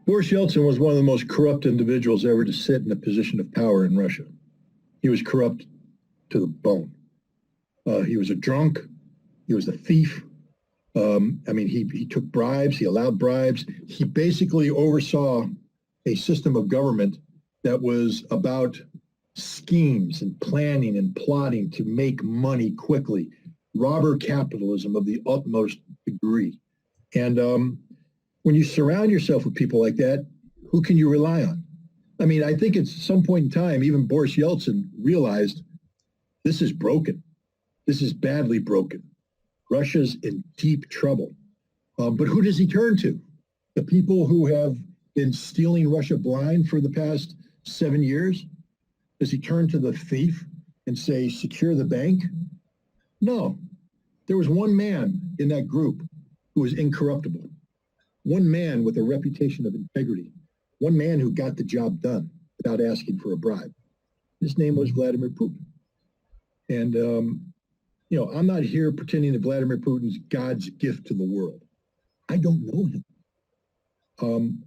Boris Yeltsin was one of the most corrupt individuals ever to sit in a position of power in Russia. He was corrupt to the bone. He was a drunk. He was a thief. He took bribes. He allowed bribes. He basically oversaw a system of government that was about schemes and planning and plotting to make money quickly. Robber capitalism of the utmost degree. And when you surround yourself with people like that, who can you rely on? I mean, I think at some point in time, even Boris Yeltsin realized this is broken. This is badly broken. Russia's in deep trouble. But who does he turn to? The people who have been stealing Russia blind for the past 7 years? Does he turn to the thief and say, secure the bank? No. There was one man in that group who was incorruptible. One man with a reputation of integrity. One man who got the job done without asking for a bribe. His name was Vladimir Putin. And, I'm not here pretending that Vladimir Putin's God's gift to the world. I don't know him.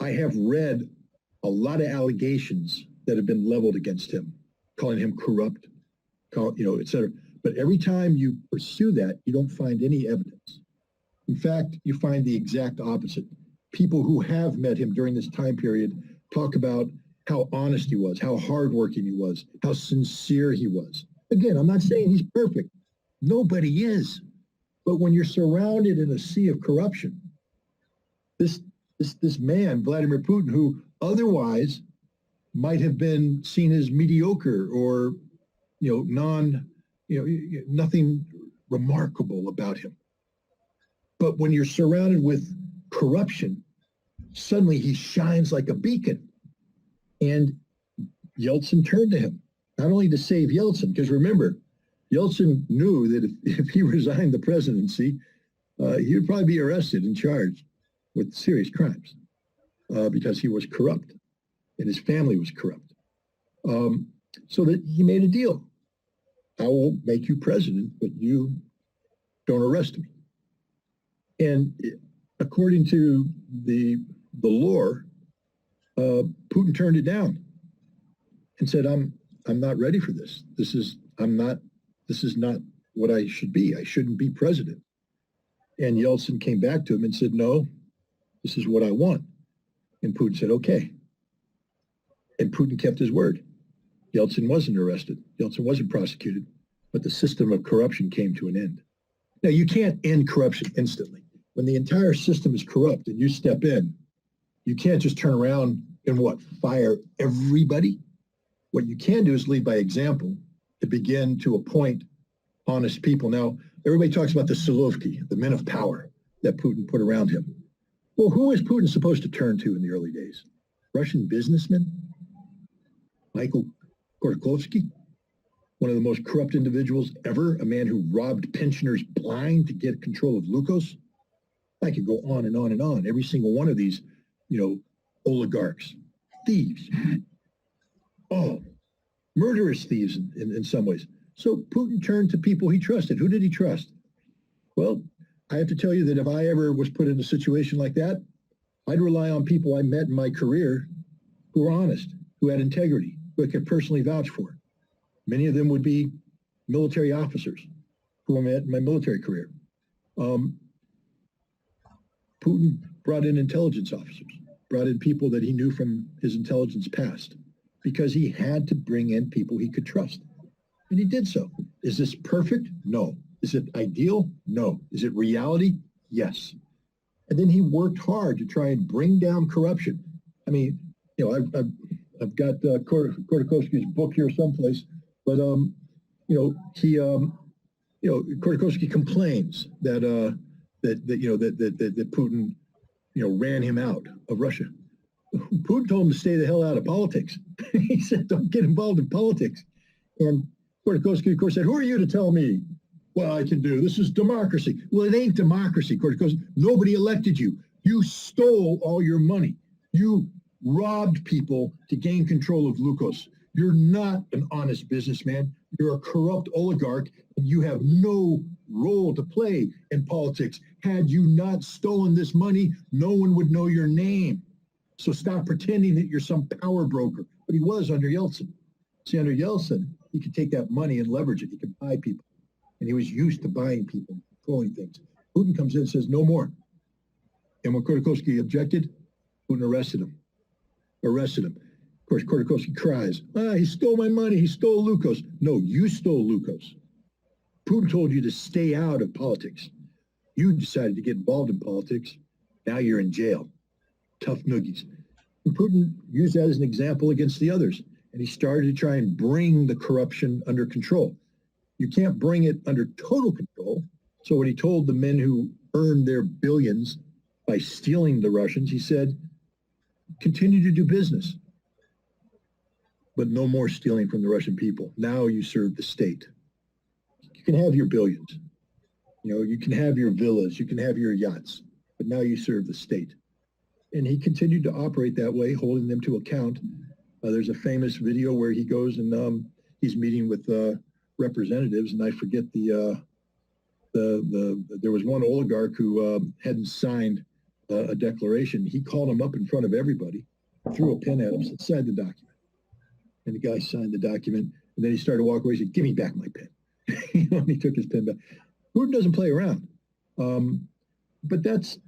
I have read a lot of allegations that have been leveled against him, calling him corrupt, et cetera. But every time you pursue that, you don't find any evidence. In fact, you find the exact opposite. People who have met him during this time period talk about how honest he was, how hardworking he was, how sincere he was. Again, I'm not saying he's perfect. Nobody is. But when you're surrounded in a sea of corruption, this man, Vladimir Putin, who otherwise might have been seen as mediocre or, nothing remarkable about him. But when you're surrounded with corruption, suddenly he shines like a beacon. And Yeltsin turned to him, not only to save Yeltsin, because remember, Yeltsin knew that if he resigned the presidency, he would probably be arrested and charged with serious crimes because he was corrupt and his family was corrupt. So that he made a deal. I will make you president, but you don't arrest me. And according to the lore, Putin turned it down and said, I'm not ready for this. This is not what I should be. I shouldn't be president. And Yeltsin came back to him and said, no, this is what I want. And Putin said, okay. And Putin kept his word. Yeltsin wasn't arrested. Yeltsin wasn't prosecuted, but the system of corruption came to an end. Now, you can't end corruption instantly. When the entire system is corrupt and you step in, you can't just turn around and fire everybody? What you can do is lead by example to begin to appoint honest people. Now, everybody talks about the Silovki, the men of power that Putin put around him. Well, who is Putin supposed to turn to in the early days? Russian businessmen? Michael Khodorkovsky, one of the most corrupt individuals ever, a man who robbed pensioners blind to get control of Lukos. I could go on and on and on. Every single one of these, oligarchs, thieves, murderous thieves in some ways. So Putin turned to people he trusted. Who did he trust? Well, I have to tell you that if I ever was put in a situation like that, I'd rely on people I met in my career who were honest, who had integrity, who I could personally vouch for. Many of them would be military officers who I met in my military career. Putin brought in intelligence officers, brought in people that he knew from his intelligence past, because he had to bring in people he could trust. And he did so. Is this perfect? No. Is it ideal? No. Is it reality? Yes. And then he worked hard to try and bring down corruption. I mean, I've got Khodorkovsky's book here someplace, but Khodorkovsky complains that Putin ran him out of Russia. Putin told him to stay the hell out of politics. He said, don't get involved in politics. And Khodorkovsky, of course, said, who are you to tell me what I can do? This is democracy. Well, it ain't democracy, Khodorkovsky. Nobody elected you. You stole all your money. You robbed people to gain control of Lukos. You're not an honest businessman. You're a corrupt oligarch, and you have no role to play in politics. Had you not stolen this money, no one would know your name. So stop pretending that you're some power broker. But he was under Yeltsin. See, under Yeltsin, he could take that money and leverage it. He could buy people. And he was used to buying people, controlling things. Putin comes in and says, no more. And when Khodorkovsky objected, Putin arrested him. Of course, Khodorkovsky cries, he stole my money. He stole Lukos. No, you stole Lukos. Putin told you to stay out of politics. You decided to get involved in politics. Now you're in jail. Tough noogies. And Putin used that as an example against the others. And he started to try and bring the corruption under control. You can't bring it under total control. So what he told the men who earned their billions by stealing the Russians, he said, continue to do business, but no more stealing from the Russian people. Now you serve the state. You can have your billions. You can have your villas, you can have your yachts, but now you serve the state. And he continued to operate that way, holding them to account. There's a famous video where he goes and he's meeting with representatives, and I forget there was one oligarch who hadn't signed a declaration. He called him up in front of everybody, threw a pen at him, said, sign the document. And the guy signed the document, and then he started to walk away. He said, give me back my pen. And he took his pen back. Putin doesn't play around. But that's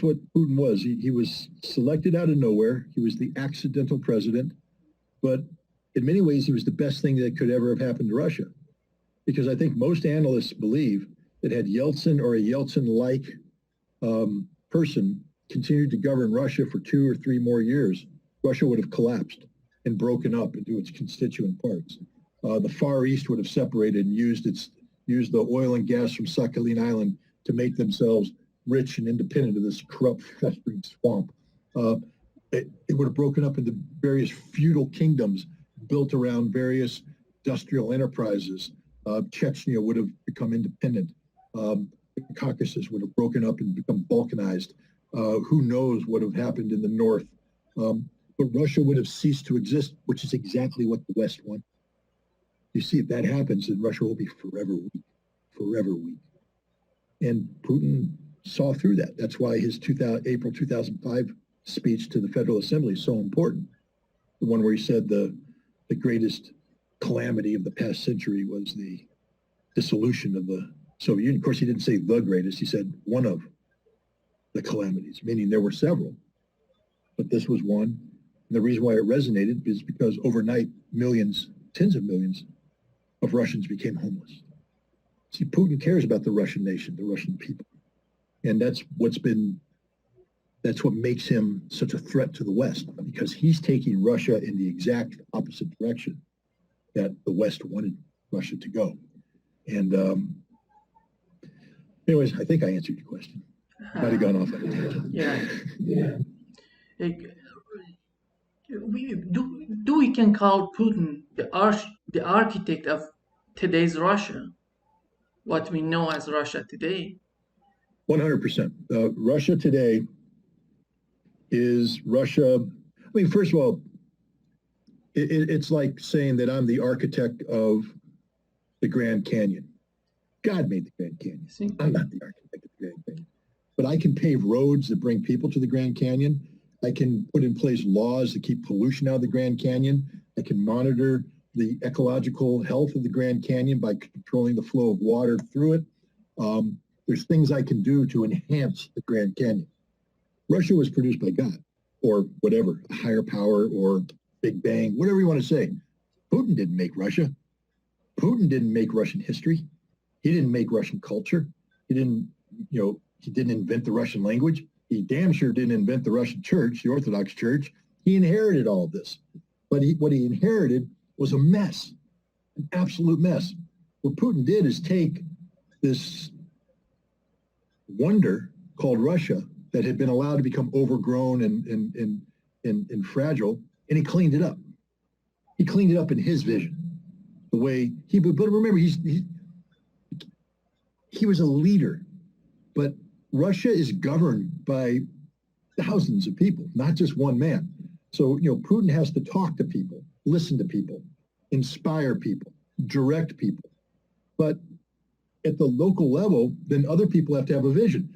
what Putin was. He was selected out of nowhere. He was the accidental president. But in many ways, he was the best thing that could ever have happened to Russia. Because I think most analysts believe that had Yeltsin or a Yeltsin-like person continued to govern Russia for 2 or 3 more years, Russia would have collapsed and broken up into its constituent parts. The Far East would have separated and used the oil and gas from Sakhalin Island to make themselves rich and independent of this corrupt, festering swamp. It would have broken up into various feudal kingdoms built around various industrial enterprises. Chechnya would have become independent. The Caucasus would have broken up and become balkanized. Who knows what would have happened in the north. But Russia would have ceased to exist, which is exactly what the West wants. You see, if that happens, then Russia will be forever weak. And Putin saw through that. That's why his April 2005 speech to the Federal Assembly is so important. The one where he said the greatest calamity of the past century was the dissolution of the Soviet Union. Of course, he didn't say the greatest. He said one of the calamities, meaning there were several. But this was one. And the reason why it resonated is because overnight, millions, tens of millions of Russians became homeless. See, Putin cares about the Russian nation, the Russian people. And that's what makes him such a threat to the West, because he's taking Russia in the exact opposite direction that the West wanted Russia to go. And anyways, I think I answered your question. Might have gone off on a tangent. Yeah. We can call Putin the architect of today's Russia, what we know as Russia today? 100%. Russia today is Russia. I mean, first of all, it's like saying that I'm the architect of the Grand Canyon. God made the Grand Canyon. I'm not the architect of the Grand Canyon. But I can pave roads that bring people to the Grand Canyon. I can put in place laws to keep pollution out of the Grand Canyon. I can monitor the ecological health of the Grand Canyon by controlling the flow of water through it. There's things I can do to enhance the Grand Canyon. Russia was produced by God, or whatever, a higher power, or Big Bang, whatever you want to say. Putin didn't make Russia. Putin didn't make Russian history. He didn't make Russian culture. He didn't invent the Russian language. He damn sure didn't invent the Russian church, the Orthodox Church. He inherited all of this. But what he inherited was a mess, an absolute mess. What Putin did is take this wonder called Russia that had been allowed to become overgrown and fragile, and he cleaned it up. He cleaned it up in his vision. The way but remember, he was a leader, but Russia is governed by thousands of people, not just one man. So, Putin has to talk to people, listen to people, inspire people, direct people. But at the local level, then other people have to have a vision.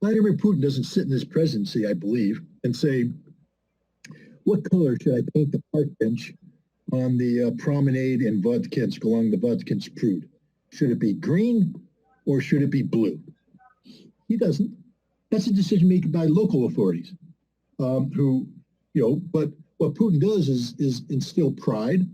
Vladimir Putin doesn't sit in his presidency, I believe, and say, what color should I paint the park bench on the promenade in Vodkinsk along the Vodkinsk Prud? Should it be green or should it be blue? He doesn't. That's a decision made by local authorities who, but what Putin does is instill pride,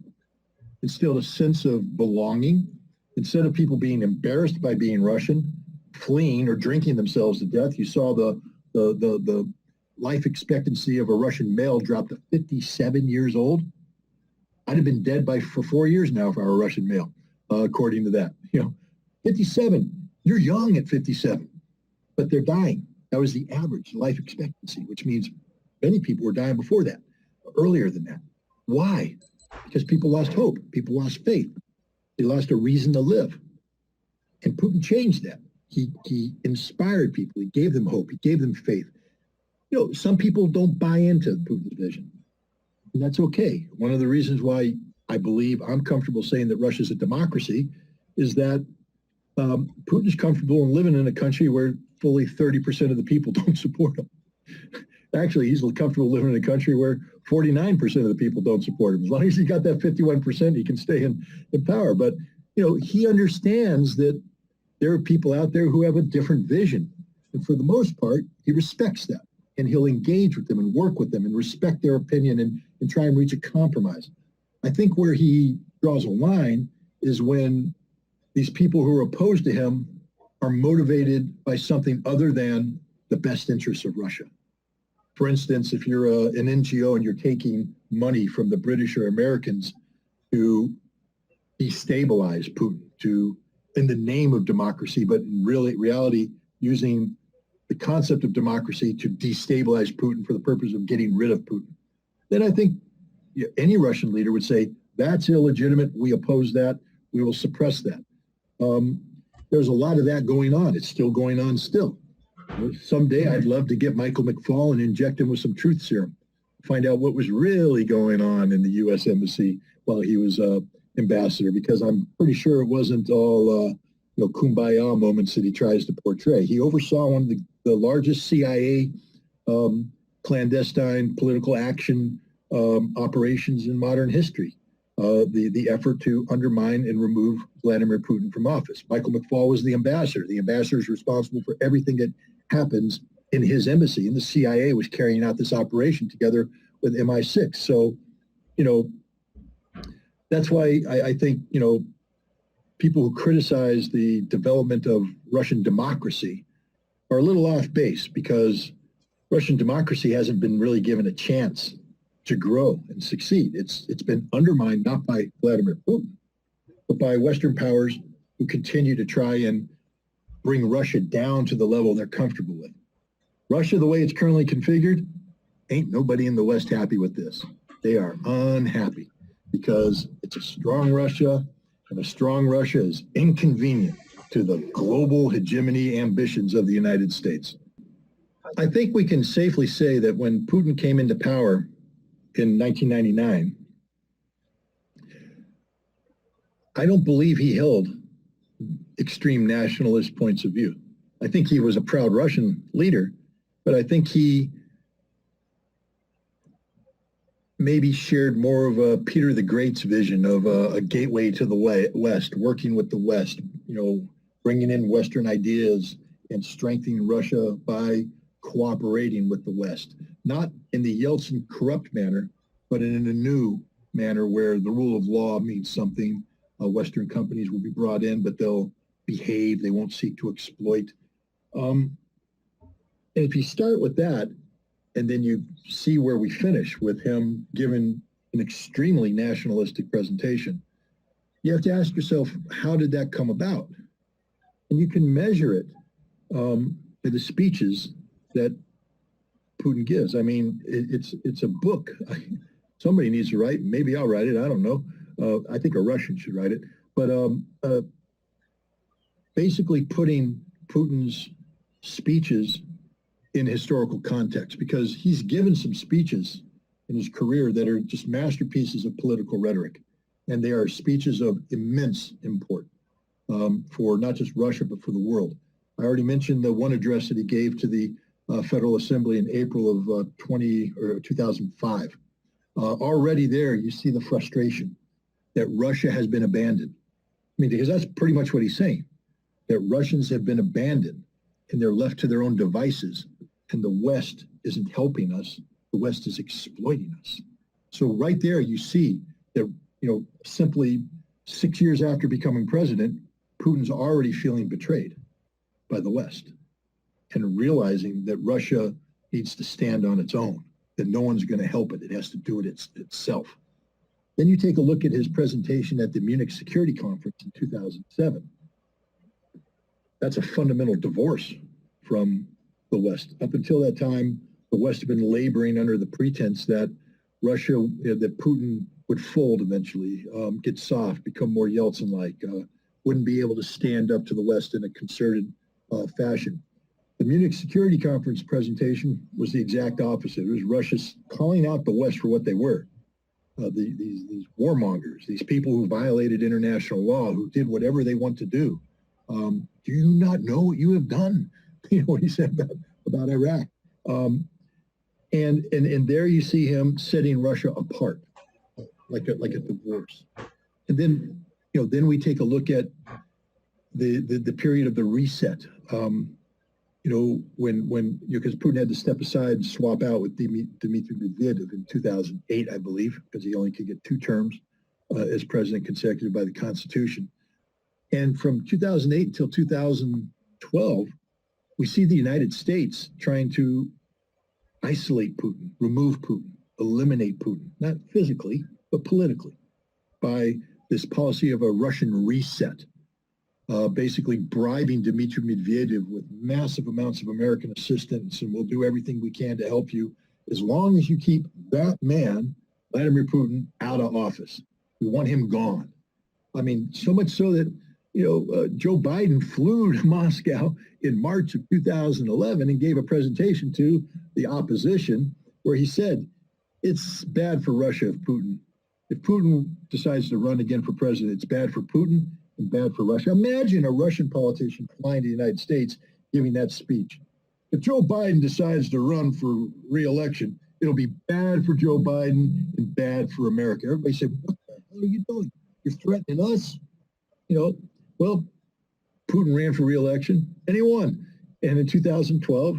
instill a sense of belonging. Instead of people being embarrassed by being Russian, fleeing or drinking themselves to death, you saw the life expectancy of a Russian male drop to 57 years old. I'd have been dead for 4 years now if I were a Russian male, according to that. 57. You're young at 57, but they're dying. That was the average life expectancy, which means many people were dying before that, earlier than that. Why? Because people lost hope. People lost faith. They lost a reason to live. And Putin changed that. He inspired people. He gave them hope. He gave them faith. Some people don't buy into Putin's vision. And that's okay. One of the reasons why I believe I'm comfortable saying that Russia's a democracy is that Putin's comfortable in living in a country where fully 30% of the people don't support him. Actually, he's comfortable living in a country where 49% of the people don't support him. As long as he got that 51%, he can stay in power. But, he understands that there are people out there who have a different vision. And for the most part, he respects that. And he'll engage with them and work with them and respect their opinion and try and reach a compromise. I think where he draws a line is when these people who are opposed to him are motivated by something other than the best interests of Russia. For instance, if you're an NGO and you're taking money from the British or Americans to destabilize Putin, in the name of democracy, but in reality using the concept of democracy to destabilize Putin for the purpose of getting rid of Putin, then I think any Russian leader would say, that's illegitimate. We oppose that. We will suppress that. There's a lot of that going on. It's still going on still. Someday I'd love to get Michael McFaul and inject him with some truth serum, find out what was really going on in the U.S. Embassy while he was ambassador, because I'm pretty sure it wasn't all kumbaya moments that he tries to portray. He oversaw one of the largest CIA clandestine political action operations in modern history. The effort to undermine and remove Vladimir Putin from office. Michael McFaul was the ambassador. The ambassador is responsible for everything that happens in his embassy, and the CIA was carrying out this operation together with MI6. So, that's why I think, people who criticize the development of Russian democracy are a little off base, because Russian democracy hasn't been really given a chance to grow and succeed. It's been undermined not by Vladimir Putin, but by Western powers who continue to try and bring Russia down to the level they're comfortable with. Russia, the way it's currently configured, ain't nobody in the West happy with this. They are unhappy because it's a strong Russia, and a strong Russia is inconvenient to the global hegemony ambitions of the United States. I think we can safely say that when Putin came into power in 1999, I don't believe he held extreme nationalist points of view. I think he was a proud Russian leader, but I think he maybe shared more of a Peter the Great's vision of a gateway to the West, working with the West, bringing in Western ideas and strengthening Russia by cooperating with the West, not in the Yeltsin corrupt manner, but in a new manner where the rule of law means something. Western companies will be brought in, but they'll behave. They won't seek to exploit. And if you start with that, and then you see where we finish with him giving an extremely nationalistic presentation, you have to ask yourself, how did that come about? And you can measure it by the speeches that Putin gives. I mean, it's a book. Somebody needs to write. Maybe I'll write it. I don't know. I think a Russian should write it. But basically putting Putin's speeches in historical context, because he's given some speeches in his career that are just masterpieces of political rhetoric. And they are speeches of immense import for not just Russia, but for the world. I already mentioned the one address that he gave to the Federal Assembly in April of 2005. Already there, you see the frustration that Russia has been abandoned. I mean, because that's pretty much what he's saying, that Russians have been abandoned and they're left to their own devices, and the West isn't helping us. The West is exploiting us. So right there, you see that, simply 6 years after becoming president, Putin's already feeling betrayed by the West and realizing that Russia needs to stand on its own, that no one's going to help it. It has to do it itself. Then you take a look at his presentation at the Munich Security Conference in 2007. That's a fundamental divorce from the West. Up until that time, the West had been laboring under the pretense that that Putin would fold eventually, get soft, become more Yeltsin-like, wouldn't be able to stand up to the West in a concerted fashion. The Munich Security Conference presentation was the exact opposite. It was Russia calling out the West for what they were. These warmongers, these people who violated international law, who did whatever they want to do. Do you not know what you have done? What he said about Iraq. And there you see him setting Russia apart, like a divorce. And then, then we take a look at the period of the reset. When because Putin had to step aside and swap out with Dmitry Medvedev in 2008, I believe, because he only could get 2 terms as president consecutive by the Constitution. And from 2008 until 2012, we see the United States trying to isolate Putin, remove Putin, eliminate Putin, not physically, but politically, by this policy of a Russian reset. Basically bribing Dmitry Medvedev with massive amounts of American assistance, and we'll do everything we can to help you as long as you keep that man, Vladimir Putin, out of office. We want him gone. I mean, so much so that, Joe Biden flew to Moscow in March of 2011 and gave a presentation to the opposition where he said, it's bad for Russia if Putin decides to run again for president, it's bad for Putin and bad for Russia. Imagine a Russian politician flying to the United States giving that speech. If Joe Biden decides to run for re-election, it'll be bad for Joe Biden and bad for America. Everybody said, what the hell are you doing? You're threatening us? Well, Putin ran for re-election and he won. And in 2012,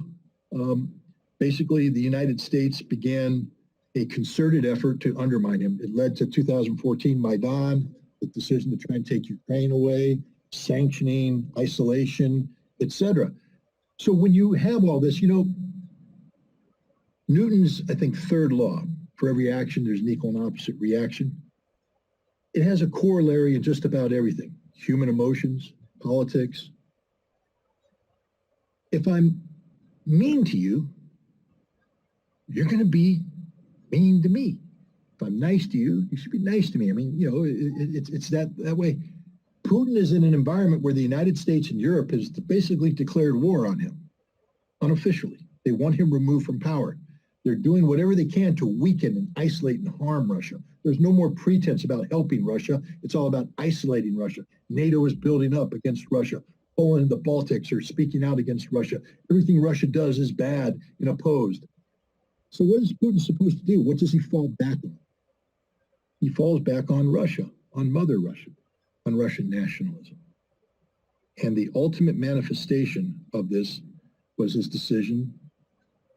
basically the United States began a concerted effort to undermine him. It led to 2014 Maidan, the decision to try and take Ukraine away, sanctioning, isolation, etc. So when you have all this, Newton's, I think, 3rd law, for every action, there's an equal and opposite reaction. It has a corollary in just about everything. Human emotions, politics. If I'm mean to you, you're going to be mean to me. If I'm nice to you, you should be nice to me. I mean, it's that way. Putin is in an environment where the United States and Europe has basically declared war on him, unofficially. They want him removed from power. They're doing whatever they can to weaken and isolate and harm Russia. There's no more pretense about helping Russia. It's all about isolating Russia. NATO is building up against Russia. Poland and the Baltics are speaking out against Russia. Everything Russia does is bad and opposed. So what is Putin supposed to do? What does he fall back on? He falls back on Russia, on Mother Russia, on Russian nationalism. And the ultimate manifestation of this was his decision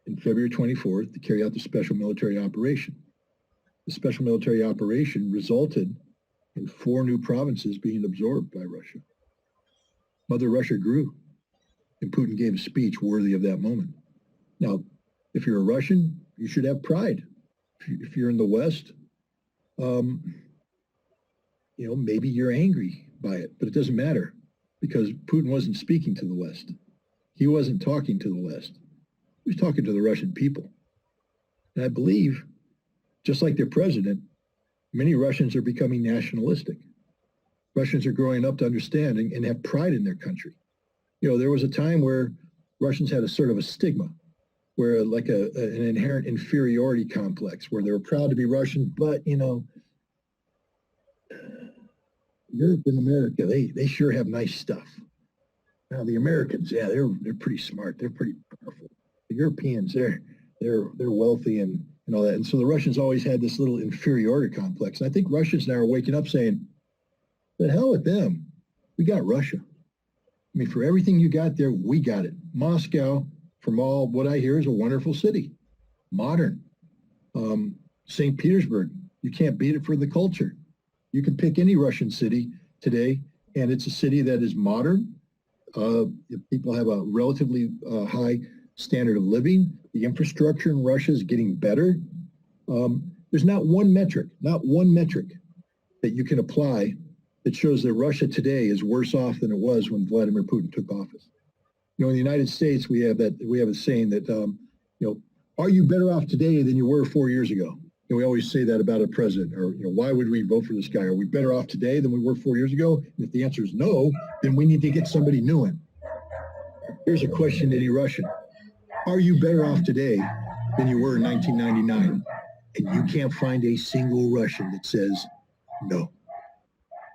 in February 24th to carry out the special military operation. The special military operation resulted in 4 new provinces being absorbed by Russia. Mother Russia grew, and Putin gave a speech worthy of that moment. Now, if you're a Russian, you should have pride. If you're in the West, maybe you're angry by it, but it doesn't matter because Putin wasn't speaking to the West. He wasn't talking to the West. He was talking to the Russian people. And I believe, just like their president, many Russians are becoming nationalistic. Russians are growing up to understand and have pride in their country. There was a time where Russians had a sort of a stigma, where like an inherent inferiority complex, where they were proud to be Russian, but, Europe and America, they sure have nice stuff. Now the Americans, yeah, they're pretty smart. They're pretty powerful. The Europeans, they're wealthy and all that. And so the Russians always had this little inferiority complex. And I think Russians now are waking up saying, the hell with them. We got Russia. I mean, for everything you got there, we got it. Moscow, from all what I hear, is a wonderful city. Modern. St. Petersburg, you can't beat it for the culture. You can pick any Russian city today, and it's a city that is modern. People have a relatively high standard of living. The infrastructure in Russia is getting better. There's not one metric that you can apply that shows that Russia today is worse off than it was when Vladimir Putin took office. You know, in the United States, we have a saying that, are you better off today than you were 4 years ago? And we always say that about a president, or, why would we vote for this guy? Are we better off today than we were 4 years ago? And if the answer is no, then we need to get somebody new in. Here's a question to any Russian. Are you better off today than you were in 1999? And you can't find a single Russian that says no.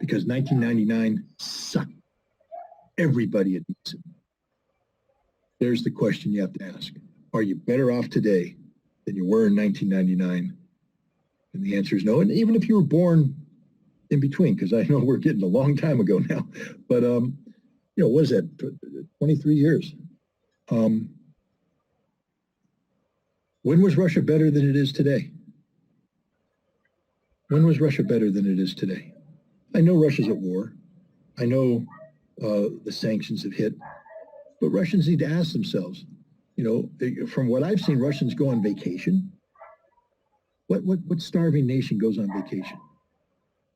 Because 1999 sucked. Everybody admits it. There's the question you have to ask. Are you better off today than you were in 1999? And the answer is no. And even if you were born in between, because I know we're getting a long time ago now, but, what is that, 23 years? When was Russia better than it is today? When was Russia better than it is today? I know Russia's at war. I know the sanctions have hit, but Russians need to ask themselves, from what I've seen, Russians go on vacation. What starving nation goes on vacation?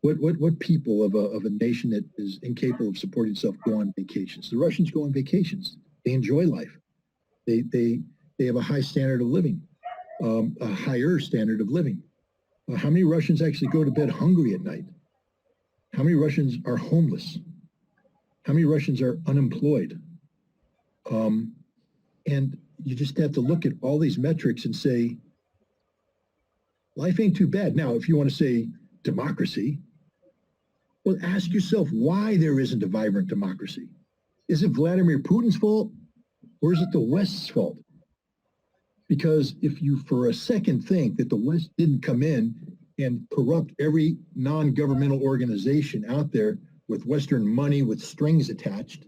What people of a nation that is incapable of supporting itself go on vacations? The Russians go on vacations. They enjoy life. They have a high standard of living, a higher standard of living. How many Russians actually go to bed hungry at night? How many Russians are homeless? How many Russians are unemployed? And you just have to look at all these metrics and say, life ain't too bad. Now, if you want to say democracy, well, ask yourself why there isn't a vibrant democracy. Is it Vladimir Putin's fault, or is it the West's fault? Because if you for a second think that the West didn't come in and corrupt every non-governmental organization out there with Western money with strings attached,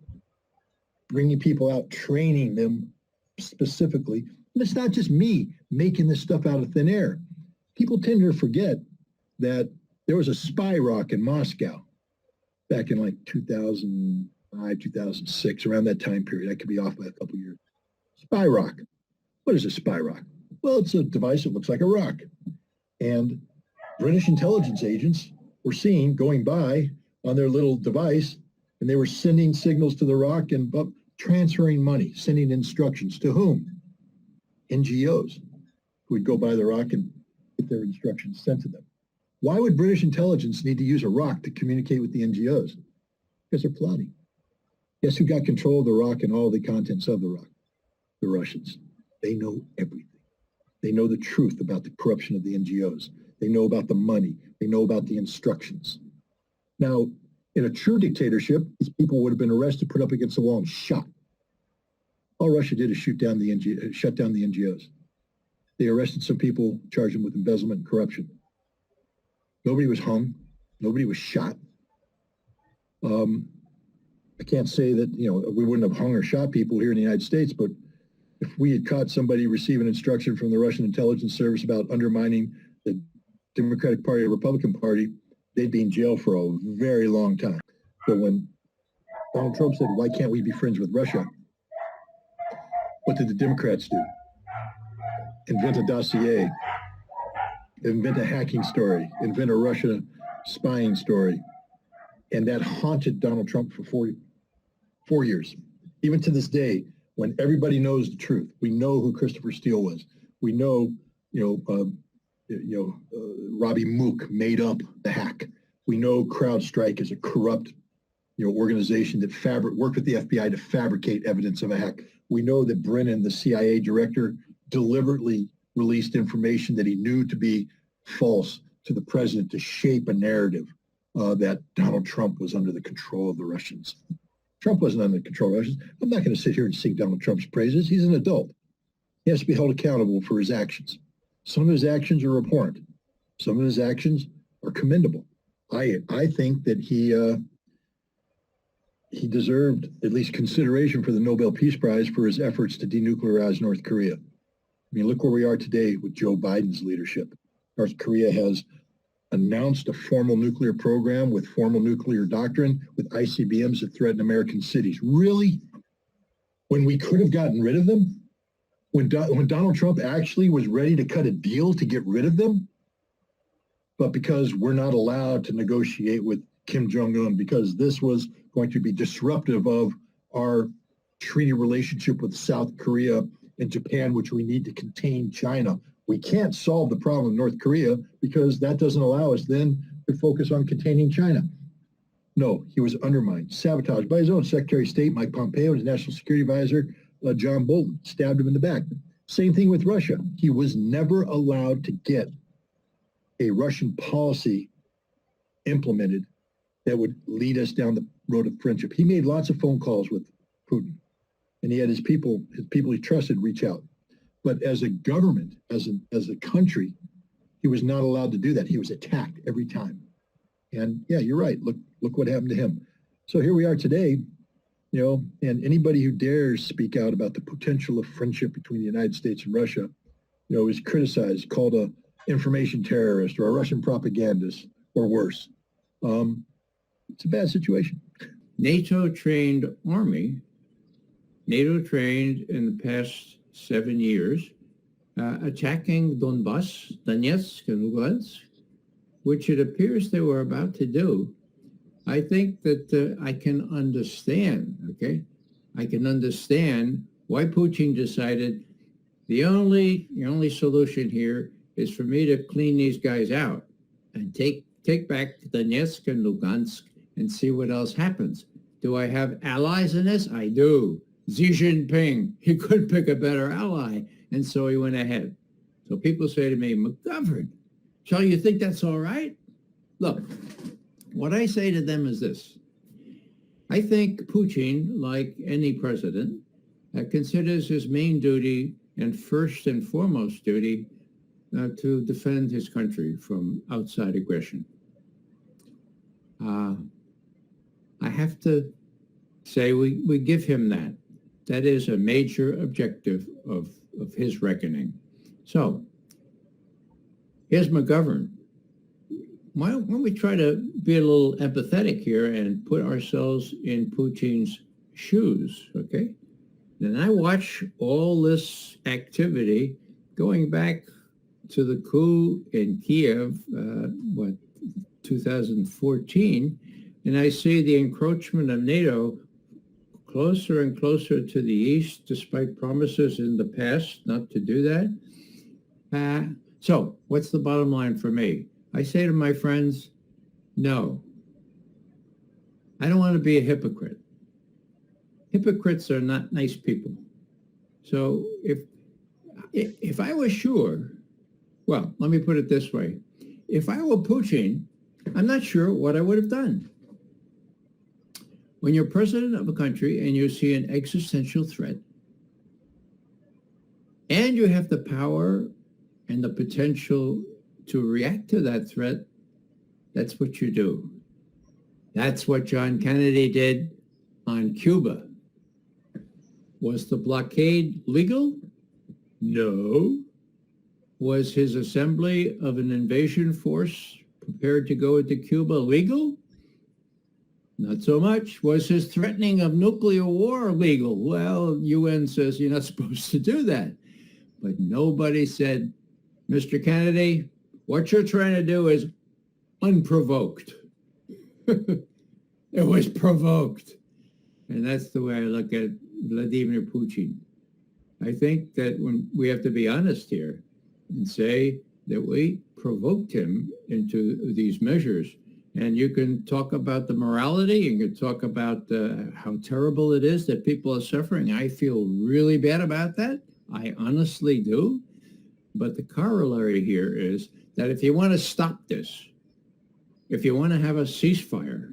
bringing people out, training them specifically, and it's not just me making this stuff out of thin air. People tend to forget that there was a spy rock in Moscow back in like 2005, 2006, around that time period. I could be off by a couple of years. Spy rock. What is a spy rock? Well, it's a device that looks like a rock. And British intelligence agents were seen going by on their little device, and they were sending signals to the rock and transferring money, sending instructions to whom? NGOs, who would go by the rock and get their instructions sent to them. Why would British intelligence need to use a rock to communicate with the NGOs? Because they're plotting. Guess who got control of the rock and all the contents of the rock? The Russians. They know everything. They know the truth about the corruption of the NGOs. They know about the money. They know about the instructions. Now, in a true dictatorship, these people would have been arrested, put up against the wall, and shot. All Russia did is shut down the NGOs. They arrested some people, charged them with embezzlement and corruption. Nobody was hung. Nobody was shot. I can't say that, we wouldn't have hung or shot people here in the United States, but if we had caught somebody receiving instruction from the Russian intelligence service about undermining the Democratic Party or Republican Party, they'd be in jail for a very long time. So when Donald Trump said, why can't we be friends with Russia? What did the Democrats do? Invent a dossier, invent a hacking story, invent a Russia spying story. And that haunted Donald Trump for 4 years. Even to this day, when everybody knows the truth, we know who Christopher Steele was. We know, Robbie Mook made up the hack. We know CrowdStrike is a corrupt, organization that worked with the FBI to fabricate evidence of a hack. We know that Brennan, the CIA director, deliberately released information that he knew to be false to the president to shape a narrative that Donald Trump was under the control of the Russians. Trump wasn't under control of Russia. I'm not going to sit here and sing Donald Trump's praises. He's an adult. He has to be held accountable for his actions. Some of his actions are abhorrent. Some of his actions are commendable. I think that he deserved at least consideration for the Nobel Peace Prize for his efforts to denuclearize North Korea. I mean, look where we are today with Joe Biden's leadership. North Korea has announced a formal nuclear program with formal nuclear doctrine with ICBMs that threaten American cities. Really? When we could have gotten rid of them? When Donald Trump actually was ready to cut a deal to get rid of them? But because we're not allowed to negotiate with Kim Jong-un, because this was going to be disruptive of our treaty relationship with South Korea and Japan, which we need to contain China. We can't solve the problem in North Korea because that doesn't allow us then to focus on containing China. No, he was undermined, sabotaged by his own Secretary of State, Mike Pompeo, and his National Security Advisor, John Bolton, stabbed him in the back. Same thing with Russia. He was never allowed to get a Russian policy implemented that would lead us down the road of friendship. He made lots of phone calls with Putin, and he had his people he trusted reach out. But as a government, as a country, he was not allowed to do that. He was attacked every time. And yeah, you're right. Look what happened to him. So here we are today, and anybody who dares speak out about the potential of friendship between the United States and Russia, is criticized, called a information terrorist or a Russian propagandist or worse. It's a bad situation. NATO trained army. NATO trained in the past 7 years, attacking Donbass, Donetsk, and Lugansk, which it appears they were about to do. I think that I can understand, okay? I can understand why Putin decided the only solution here is for me to clean these guys out and take back Donetsk and Lugansk and see what else happens. Do I have allies in this? I do. Xi Jinping, he couldn't pick a better ally, and so he went ahead. So people say to me, McGovern, shall you think that's all right? Look, what I say to them is this. I think Putin, like any president, considers his main duty and first and foremost duty to defend his country from outside aggression. I have to say we give him that. That is a major objective of his reckoning. So here's McGovern. Why don't we try to be a little empathetic here and put ourselves in Putin's shoes, okay? And I watch all this activity going back to the coup in Kiev, 2014, and I see the encroachment of NATO closer and closer to the east, despite promises in the past not to do that. So what's the bottom line for me? I say to my friends, no. I don't want to be a hypocrite. Hypocrites are not nice people. So if I was sure, well, let me put it this way. If I were Putin, I'm not sure what I would have done. When you're president of a country and you see an existential threat, and you have the power and the potential to react to that threat, that's what you do. That's what John Kennedy did on Cuba. Was the blockade legal? No. Was his assembly of an invasion force prepared to go into Cuba legal? Not so much. Was his threatening of nuclear war legal? Well, UN says you're not supposed to do that. But nobody said, Mr. Kennedy, what you're trying to do is unprovoked. It was provoked. And that's the way I look at Vladimir Putin. I think that when we have to be honest here and say that we provoked him into these measures. And you can talk about the morality, you can talk about how terrible it is that people are suffering. I feel really bad about that. I honestly do. But the corollary here is that if you want to stop this, if you want to have a ceasefire,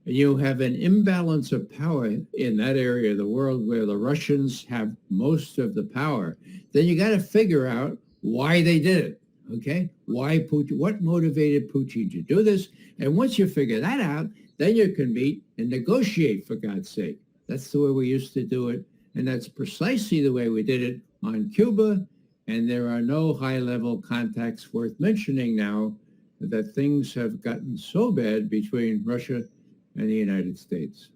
and you have an imbalance of power in that area of the world where the Russians have most of the power, then you got to figure out why they did it. Okay? Why Putin? What motivated Putin to do this? And once you figure that out, then you can meet and negotiate, for God's sake. That's the way we used to do it. And that's precisely the way we did it on Cuba. And there are no high-level contacts worth mentioning now that things have gotten so bad between Russia and the United States.